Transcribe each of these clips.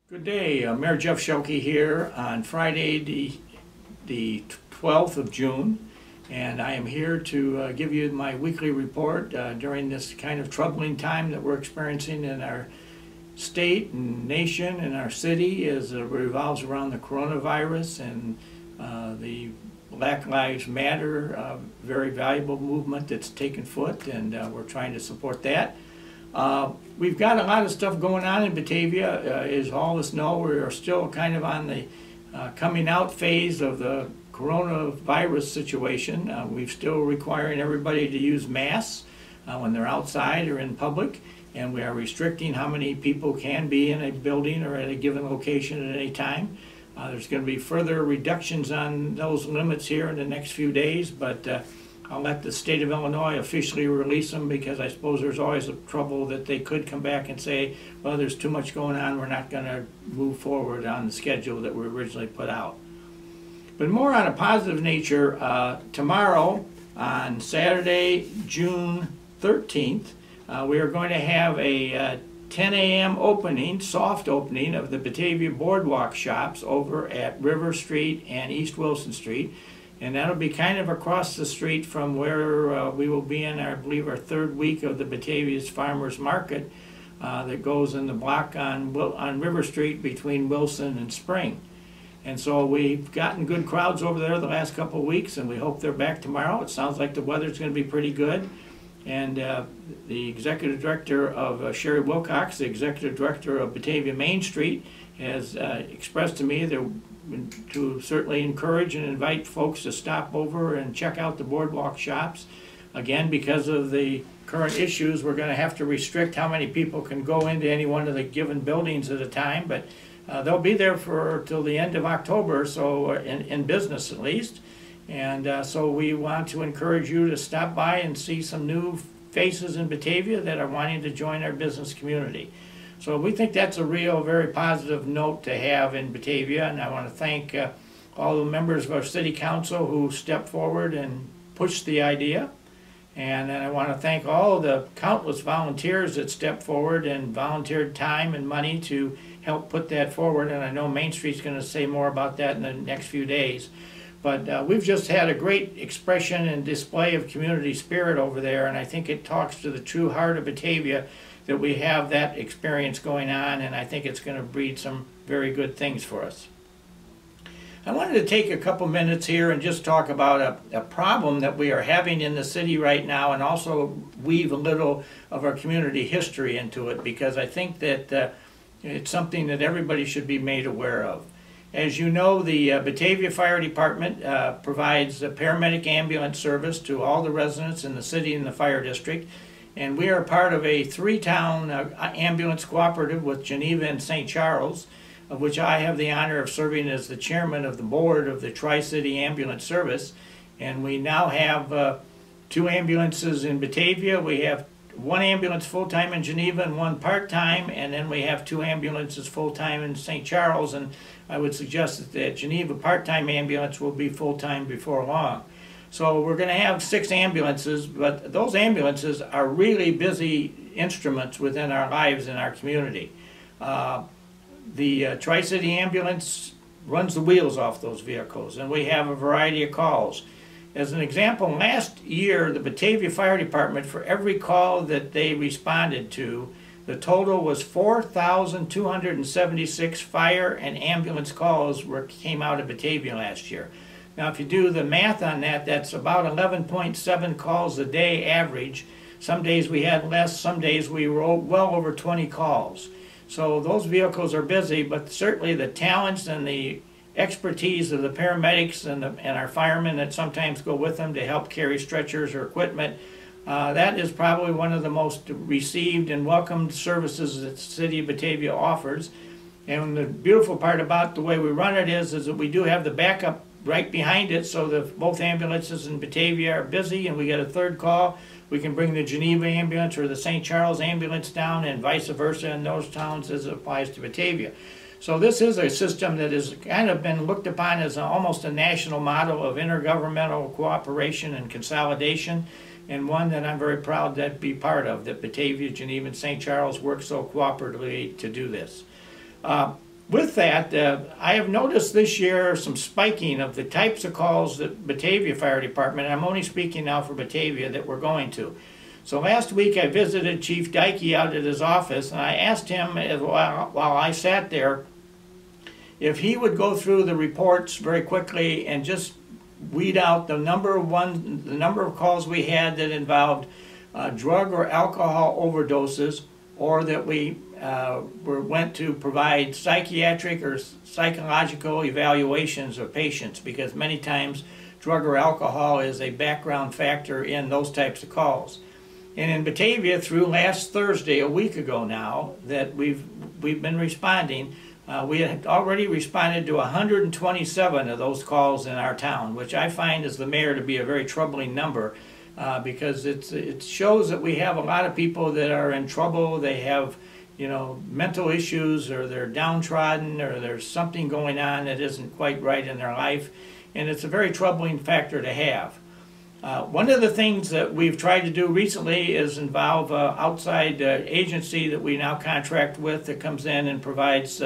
Good day, Mayor Jeff Schielke here on Friday the 12th of June, and I am here to give you my weekly report during this kind of troubling time that we're experiencing in our state and nation and our city as it revolves around the coronavirus and the Black Lives Matter very valuable movement that's taken foot, and we're trying to support that. We've got a lot of stuff going on in Batavia. As all of us know, we are still kind of on the coming out phase of the coronavirus situation. We're still requiring everybody to use masks when they're outside or in public, and we are restricting how many people can be in a building or at a given location at any time. There's going to be further reductions on those limits here in the next few days, but I'll let the state of Illinois officially release them, because I suppose there's always a trouble that they could come back and say, well, there's too much going on, we're not going to move forward on the schedule that we originally put out. But more on a positive nature, tomorrow on Saturday, June 13th, we are going to have a 10 a.m. opening, soft opening of the Batavia Boardwalk shops over at River Street and East Wilson Street. And that'll be kind of across the street from where we will be in, I believe, our third week of the Batavia's Farmers Market that goes in the block on River Street between Wilson and Spring. And so we've gotten good crowds over there the last couple of weeks, and we hope they're back tomorrow. It sounds like the weather's going to be pretty good. And the executive director of Sherry Wilcox, the executive director of Batavia Main Street, has expressed to me to certainly encourage and invite folks to stop over and check out the Boardwalk shops. Again, because of the current issues, we're going to have to restrict how many people can go into any one of the given buildings at a time, but they'll be there for till the end of October, so in business at least. And so we want to encourage you to stop by and see some new faces in Batavia that are wanting to join our business community. So we think that's a real, very positive note to have in Batavia, and I want to thank all the members of our city council who stepped forward and pushed the idea. And then I want to thank all of the countless volunteers that stepped forward and volunteered time and money to help put that forward, and I know Main Street's going to say more about that in the next few days. But we've just had a great expression and display of community spirit over there, and I think it talks to the true heart of Batavia that we have that experience going on, and I think it's going to breed some very good things for us. I wanted to take a couple minutes here and just talk about a problem that we are having in the city right now, and also weave a little of our community history into it, because I think that it's something that everybody should be made aware of. As you know, the Batavia Fire Department provides a paramedic ambulance service to all the residents in the city and the fire district. And we are part of a three-town ambulance cooperative with Geneva and St. Charles, of which I have the honor of serving as the chairman of the board of the TriCity Ambulance Service. And we now have 2 ambulances in Batavia. We have 1 ambulance full-time in Geneva and 1 part-time, and then we have 2 ambulances full-time in St. Charles, and I would suggest that the Geneva part-time ambulance will be full-time before long. So we're going to have 6 ambulances, but those ambulances are really busy instruments within our lives in our community. The Tri-City ambulance runs the wheels off those vehicles, and we have a variety of calls. As an example, last year, the Batavia Fire Department, for every call that they responded to, the total was 4,276 fire and ambulance calls came out of Batavia last year. Now, if you do the math on that, that's about 11.7 calls a day average. Some days we had less, some days we were well over 20 calls. So those vehicles are busy, but certainly the talents and the expertise of the paramedics and our firemen that sometimes go with them to help carry stretchers or equipment, that is probably one of the most received and welcomed services that the city of Batavia offers. And the beautiful part about the way we run it is that we do have the backup right behind it, so that both ambulances in Batavia are busy, and we get a third call, we can bring the Geneva ambulance or the St. Charles ambulance down, and vice versa in those towns as it applies to Batavia. So this is a system that has kind of been looked upon as almost a national model of intergovernmental cooperation and consolidation, and one that I'm very proud to be part of, that Batavia, Geneva, and St. Charles work so cooperatively to do this. with that, I have noticed this year some spiking of the types of calls that Batavia Fire Department, I'm only speaking now for Batavia, that we're going to. So last week I visited Chief Dykey out at his office, and I asked him while I sat there if he would go through the reports very quickly and just weed out the number of calls we had that involved drug or alcohol overdoses, or that we went to provide psychiatric or psychological evaluations of patients, because many times drug or alcohol is a background factor in those types of calls. And in Batavia, through last Thursday, a week ago now, that we've been responding, we had already responded to 127 of those calls in our town, which I find as the mayor to be a very troubling number, because it shows that we have a lot of people that are in trouble. They have, you know, mental issues, or they're downtrodden, or there's something going on that isn't quite right in their life, and it's a very troubling factor to have. One of the things that we've tried to do recently is involve an outside agency that we now contract with, that comes in and provides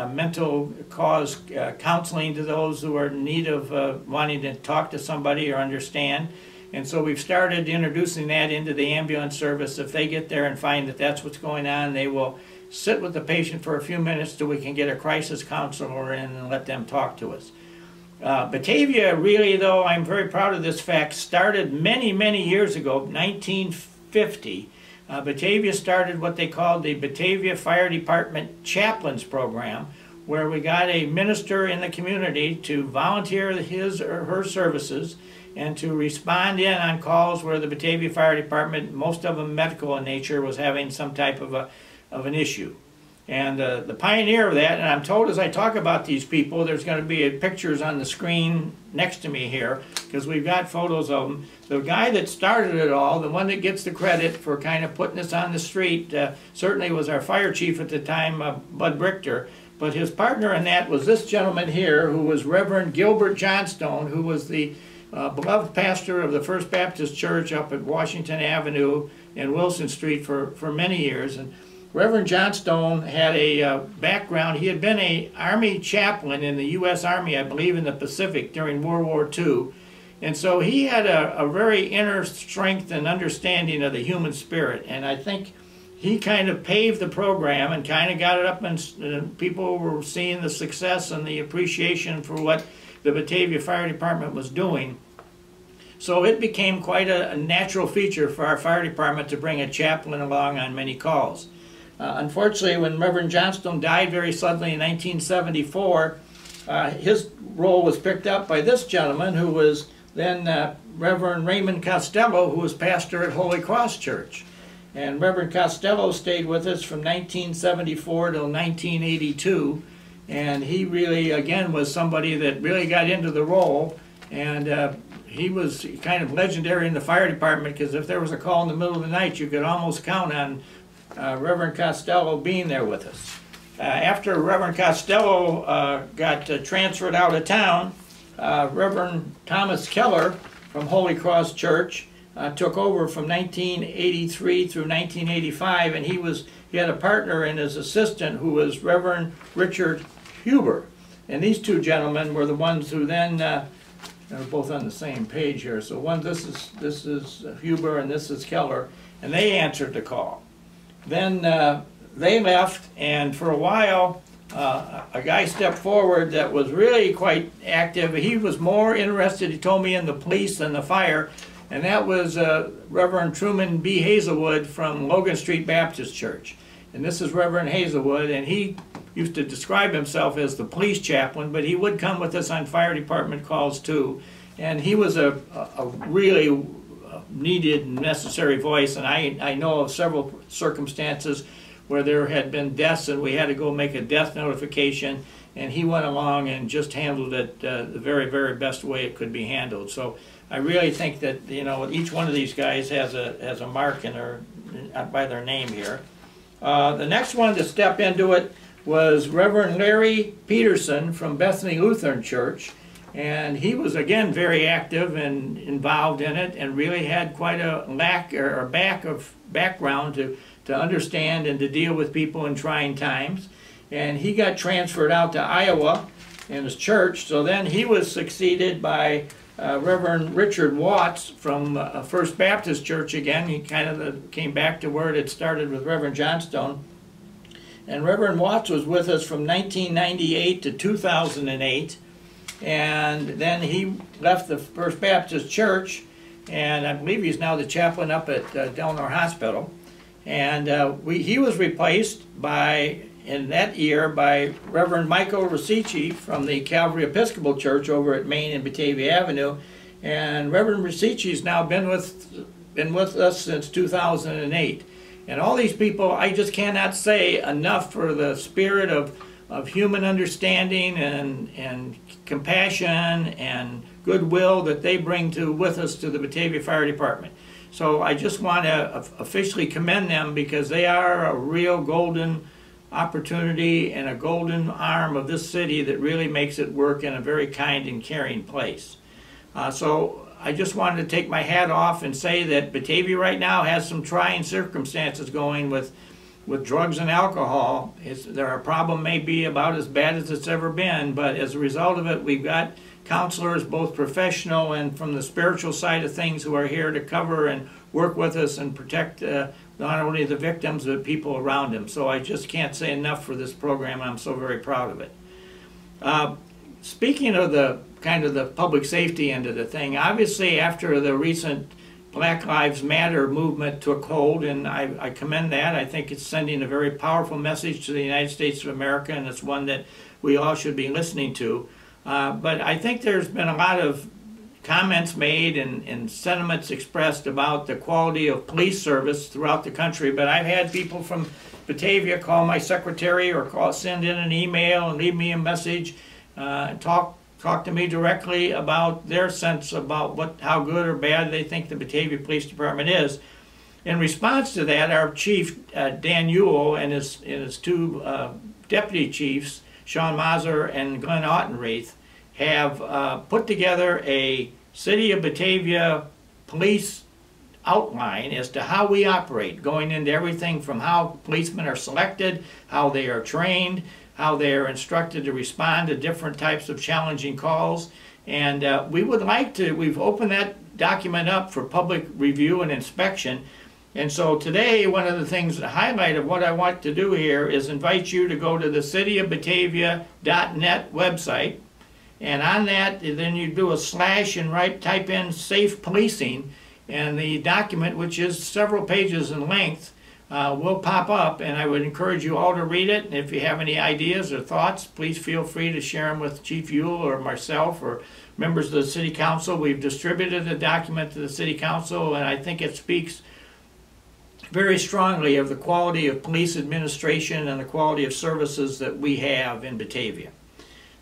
mental cause counseling to those who are in need of wanting to talk to somebody or understand. And so we've started introducing that into the ambulance service. If they get there and find that that's what's going on, they will sit with the patient for a few minutes till we can get a crisis counselor in and let them talk to us. Batavia, really, though, I'm very proud of this fact, started many, many years ago, 1950. Batavia started what they called the Batavia Fire Department Chaplains Program, where we got a minister in the community to volunteer his or her services and to respond in on calls where the Batavia Fire Department, most of them medical in nature, was having some type of an issue. And the pioneer of that, and I'm told as I talk about these people, there's going to be pictures on the screen next to me here, because we've got photos of them. The guy that started it all, the one that gets the credit for kind of putting us on the street, certainly was our fire chief at the time, Bud Brichter. But his partner in that was this gentleman here, who was Reverend Gilbert Johnstone, who was the beloved pastor of the First Baptist Church up at Washington Avenue and Wilson Street for many years. And Reverend Johnstone had a background. He had been an Army chaplain in the U.S. Army, I believe, in the Pacific during World War II. And so he had a very inner strength and understanding of the human spirit. And I think he kind of paved the program and kind of got it up, and people were seeing the success and the appreciation for what the Batavia Fire Department was doing. So it became quite a natural feature for our fire department to bring a chaplain along on many calls. Unfortunately, when Reverend Johnstone died very suddenly in 1974, his role was picked up by this gentleman, who was then Reverend Raymond Costello, who was pastor at Holy Cross Church. And Reverend Costello stayed with us from 1974 till 1982, and he really, again, was somebody that really got into the role, and he was kind of legendary in the fire department, because if there was a call in the middle of the night, you could almost count on Reverend Costello being there with us. After Reverend Costello got transferred out of town, Reverend Thomas Keller from Holy Cross Church took over from 1983 through 1985, and he had a partner in his assistant who was Reverend Richard Huber. And these two gentlemen were the ones who then, they're both on the same page here, so this is Huber and this is Keller, and they answered the call. Then they left, and for a while a guy stepped forward that was really quite active. He was more interested, he told me, in the police than the fire, and that was Reverend Truman B. Hazelwood from Logan Street Baptist Church. And this is Reverend Hazelwood, and he used to describe himself as the police chaplain, but he would come with us on fire department calls too. And he was a really needed and necessary voice, and I know of several circumstances where there had been deaths and we had to go make a death notification, and he went along and just handled it the very, very best way it could be handled. So I really think that, you know, each one of these guys has a mark in their, by their name here. The next one to step into it was Reverend Larry Peterson from Bethany Lutheran Church, and he was again very active and involved in it, and really had quite a background to understand and to deal with people in trying times. and he got transferred out to Iowa in his church. So then he was succeeded by Reverend Richard Watts from First Baptist Church again. He kind of came back to where it had started with Reverend Johnstone. And Reverend Watts was with us from 1998 to 2008. And then he left the First Baptist Church, and I believe he's now the chaplain up at Delnor Hospital. And he was replaced in that year by Reverend Michael Rosici from the Calvary Episcopal Church over at Main and Batavia Avenue. And Reverend Rosici's now been with us since 2008. And all these people, I just cannot say enough for the spirit of human understanding and compassion and goodwill that they bring with us to the Batavia Fire Department. So I just want to officially commend them, because they are a real golden opportunity and a golden arm of this city that really makes it work in a very kind and caring place. So I just wanted to take my hat off and say that Batavia right now has some trying circumstances going with drugs and alcohol. Their problem may be about as bad as it's ever been, but as a result of it, we've got counselors, both professional and from the spiritual side of things, who are here to cover and work with us and protect not only the victims but people around them. So I just can't say enough for this program. I'm so very proud of it. Speaking of the public safety end of the thing, obviously after the recent Black Lives Matter movement took hold, and I commend that. I think it's sending a very powerful message to the United States of America, and it's one that we all should be listening to. But I think there's been a lot of comments made and sentiments expressed about the quality of police service throughout the country. But I've had people from Batavia call my secretary or send in an email and leave me a message, talk to me directly about their sense about how good or bad they think the Batavia Police Department is. In response to that, our chief, Dan Ewell, and his two deputy chiefs, Sean Mazur and Glenn Autenreith, have put together a City of Batavia police outline as to how we operate, going into everything from how policemen are selected, how they are trained, how they are instructed to respond to different types of challenging calls. And we've opened that document up for public review and inspection. And so today, one of the things, the highlight of what I want to do here is invite you to go to the cityofbatavia.net website. And on that, then you do a slash and type in safe policing, and the document, which is several pages in length, will pop up, and I would encourage you all to read it. And if you have any ideas or thoughts, please feel free to share them with Chief Ewell or myself or members of the City Council. We've distributed the document to the City Council, and I think it speaks very strongly of the quality of police administration and the quality of services that we have in Batavia.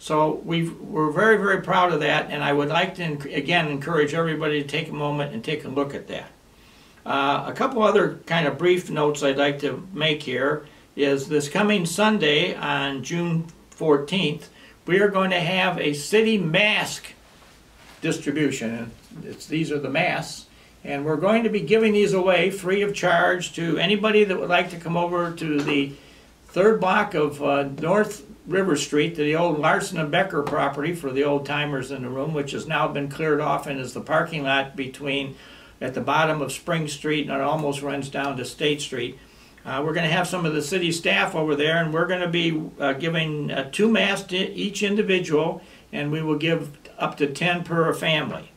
So we're very, very proud of that, and I would like to, again, encourage everybody to take a moment and take a look at that. A couple other kind of brief notes I'd like to make here is this coming Sunday on June 14th, we are going to have a city mask distribution. These are the masks, and we're going to be giving these away free of charge to anybody that would like to come over to the third block of North River Street, to the old Larson and Becker property for the old timers in the room, which has now been cleared off and is the parking lot at the bottom of Spring Street, and it almost runs down to State Street. We're going to have some of the city staff over there, and we're going to be giving 2 masks to each individual, and we will give up to 10 per family.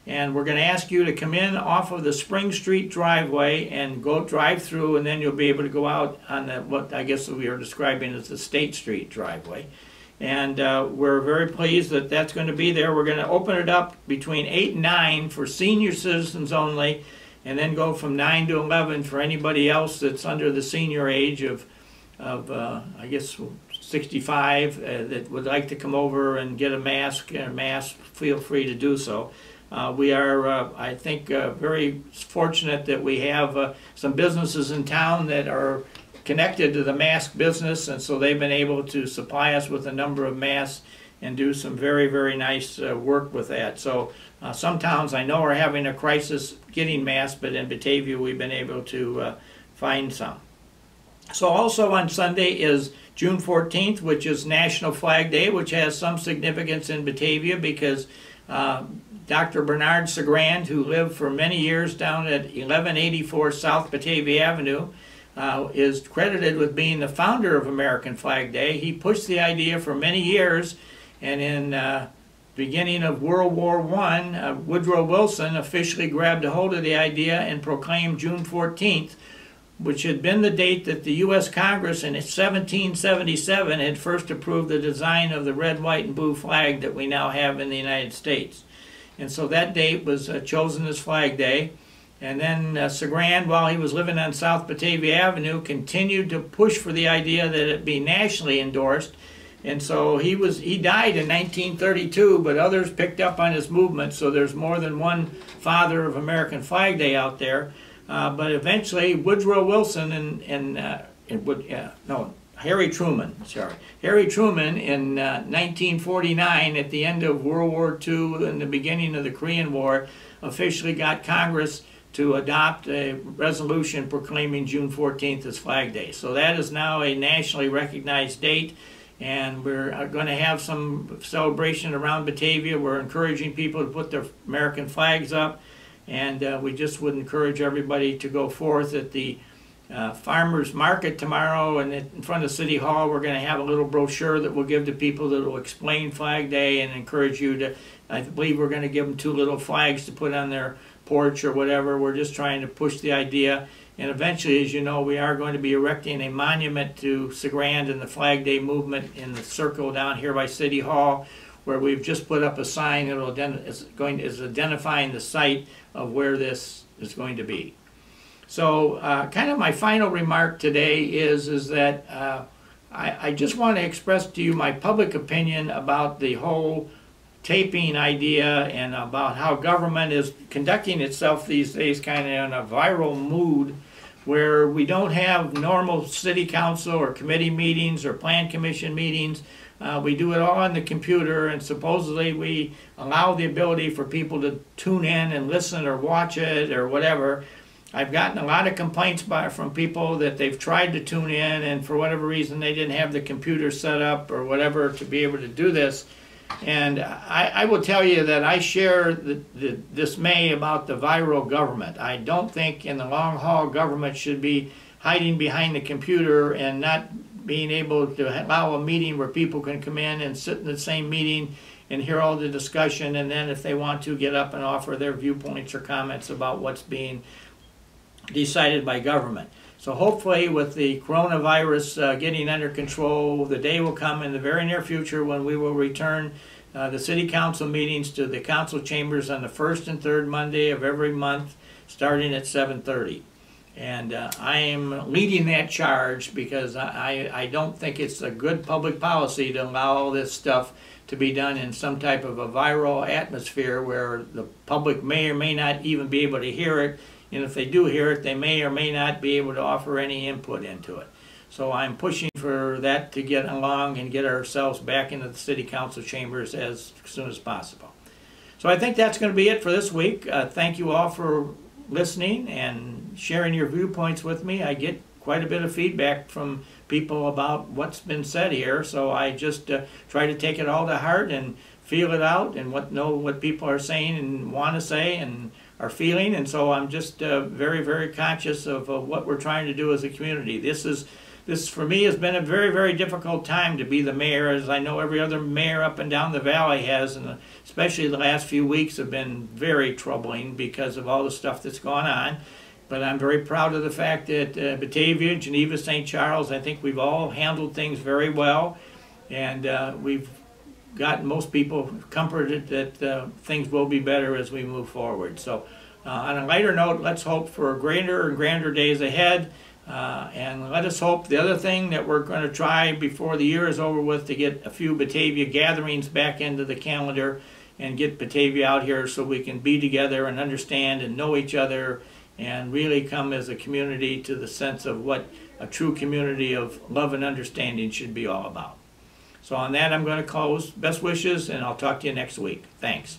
And we're going to ask you to come in off of the Spring Street driveway and go drive through, and then you'll be able to go out on what I guess we are describing as the State Street driveway. And we're very pleased that that's going to be there. We're going to open it up between 8 and 9 for senior citizens only, and then go from 9 to 11 for anybody else that's under the senior age of I guess 65 that would like to come over and get a mask, feel free to do so. We are, I think, very fortunate that we have some businesses in town that are connected to the mask business, and so they've been able to supply us with a number of masks and do some very, very nice work with that. So some towns I know are having a crisis getting masks, but in Batavia we've been able to find some. So also on Sunday is June 14th, which is National Flag Day, which has some significance in Batavia because Dr. Bernard Sagrand, who lived for many years down at 1184 South Batavia Avenue, is credited with being the founder of American Flag Day. He pushed the idea for many years, and in beginning of World War I, Woodrow Wilson officially grabbed a hold of the idea and proclaimed June 14th, which had been the date that the U.S. Congress in 1777 had first approved the design of the red, white, and blue flag that we now have in the United States. And so that date was chosen as Flag Day. And then Sagrand, while he was living on South Batavia Avenue, continued to push for the idea that it be nationally endorsed. And so he died in 1932, but others picked up on his movement, so there's more than one father of American Flag Day out there. But eventually, Woodrow Wilson Harry Truman in 1949, at the end of World War II and the beginning of the Korean War, officially got Congress to adopt a resolution proclaiming June 14th as Flag Day. So that is now a nationally recognized date, and we're going to have some celebration around Batavia. We're encouraging people to put their American flags up, and we just would encourage everybody to go forth at the farmers market tomorrow, and in front of City Hall we're going to have a little brochure that we'll give to people that will explain Flag Day and encourage you to, I believe we're going to give them 2 little flags to put on their porch or whatever. We're just trying to push the idea, and eventually, as you know, we are going to be erecting a monument to Sagrand and the Flag Day movement in the circle down here by City Hall, where we've just put up a sign that is identifying the site of where this is going to be. So kind of my final remark today is that I just want to express to you my public opinion about the whole taping idea and about how government is conducting itself these days kind of in a viral mood where we don't have normal city council or committee meetings or plan commission meetings. We do it all on the computer, and supposedly we allow the ability for people to tune in and listen or watch it or whatever. I've gotten a lot of complaints from people that they've tried to tune in and for whatever reason they didn't have the computer set up or whatever to be able to do this. And I will tell you that I share the dismay about the viral government. I don't think in the long haul government should be hiding behind the computer and not being able to allow a meeting where people can come in and sit in the same meeting and hear all the discussion, and then if they want to get up and offer their viewpoints or comments about what's being decided by government. So hopefully with the coronavirus getting under control, the day will come in the very near future when we will return the city council meetings to the council chambers on the first and third Monday of every month starting at 7:30. And I am leading that charge because I don't think it's a good public policy to allow all this stuff to be done in some type of a viral atmosphere where the public may or may not even be able to hear it. And if they do hear it, they may or may not be able to offer any input into it. So I'm pushing for that to get along and get ourselves back into the city council chambers as soon as possible. So I think that's going to be it for this week. Thank you all for listening and sharing your viewpoints with me. I get quite a bit of feedback from people about what's been said here, so I just try to take it all to heart and feel it out and know what people are saying and want to say and are feeling. And so I'm just very, very conscious of what we're trying to do as a community. This for me has been a very, very difficult time to be the mayor, as I know every other mayor up and down the valley has, and especially the last few weeks have been very troubling because of all the stuff that's gone on. But I'm very proud of the fact that Batavia, Geneva, St. Charles, I think we've all handled things very well, and we've gotten most people comforted that things will be better as we move forward. So on a lighter note, let's hope for greater and grander days ahead. And let us hope the other thing that we're going to try before the year is over with to get a few Batavia gatherings back into the calendar and get Batavia out here so we can be together and understand and know each other and really come as a community to the sense of what a true community of love and understanding should be all about. So on that, I'm going to close. Best wishes, and I'll talk to you next week. Thanks.